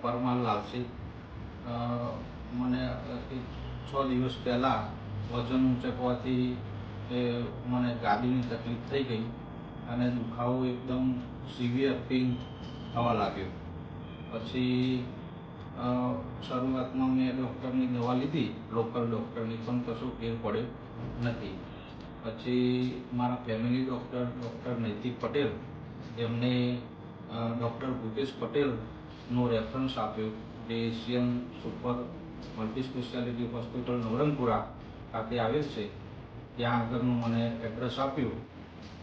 પરમાર લાલસિંહ. મને 6 દિવસ પહેલાં વજન ઊંચકવાથી મને ગાદીની તકલીફ થઈ ગઈ અને દુખાવો એકદમ સિવિયર પેઇન થવા લાગ્યો. પછી શરૂઆતમાં મેં ડૉક્ટરની દવા લીધી, લોકલ ડૉક્ટરની, પણ કશું ફેર પડ્યો નથી. પછી મારા ફેમિલી ડૉક્ટર નૈતિક પટેલ, એમને ડૉક્ટર ભૂપેશ પટેલનો રેફરન્સ આપ્યો, જે Asian super multi speciality hospital Navrangpura ખાતે આવેલ છે. ત્યાં આગળનું મને એડ્રેસ આપ્યું.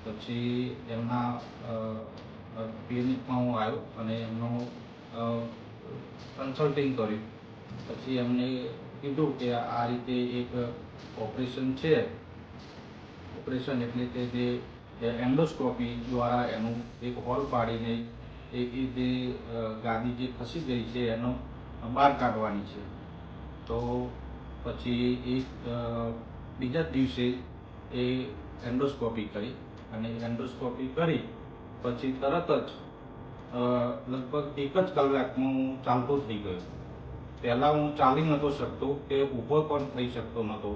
પછી એમના ક્લિનિકમાં હું આવ્યો અને એમનું કન્સલ્ટિંગ કર્યું. પછી એમને કીધું કે આ રીતે એક ઓપરેશન છે. ઓપરેશન એટલે કે જે એન્ડોસ્કોપી દ્વારા એનું એક હોલ પાડીને એ જે ગાદી જે ખસી ગઈ છે એનો બહાર કાઢવાની છે. તો પછી બીજા દિવસે એ એન્ડોસ્કોપી કરી અને એન્ડોસ્કોપી કરી પછી તરત જ લગભગ 1 જ કલાકમાં હું ચાલતો થઈ ગયો. પહેલાં હું ચાલી નહોતો શકતો કે ઊભો પણ થઈ શકતો નહોતો.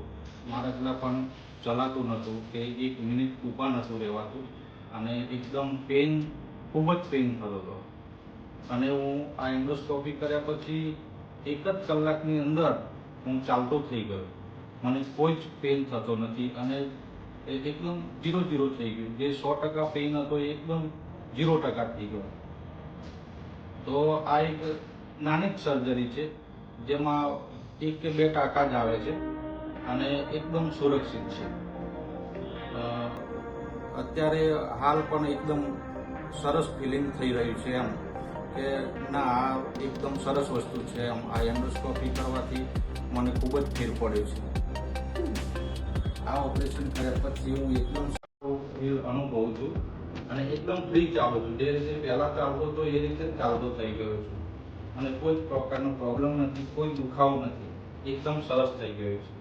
મારાથી પણ ચલાતું નહોતું કે 1 મિનિટ ઊભા નહોતું રહેવાતું અને એકદમ પેઇન, ખૂબ જ પેઇન થતો હતો. અને હું આ એન્ડોસ્કોપી કર્યા પછી 1 જ કલાકની અંદર હું ચાલતો થઈ ગયો. મને કોઈ જ પેઇન થતો નથી અને એકદમ 0 થઈ ગયું. જે 100% પેઇન હતો એ એકદમ 0% થઈ ગયો. તો આ એક નાની જ સર્જરી છે, જેમાં 1 કે 2 ટાંકા જ આવે છે અને એકદમ સુરક્ષિત છે. અત્યારે હાલ પણ એકદમ સરસ ફિલિંગ થઈ રહ્યું છે એમ કે ના, આ એકદમ સરસ વસ્તુ છે એમ. આ એન્ડોસ્કોપી કરવાથી મને ખૂબ જ ફેર પડ્યો છે. આ ઓપરેશન કર્યા પછી હું એકદમ સારો ફીલ અનુભવું છું અને એકદમ ફ્રી ચાલું છું. જે રીતે પહેલાં ચાલતો હતો એ રીતે જ ચાલતો થઈ ગયો છું અને કોઈ જ પ્રકારનો પ્રોબ્લેમ નથી, કોઈ દુખાવો નથી. એકદમ સરસ થઈ ગયો છે.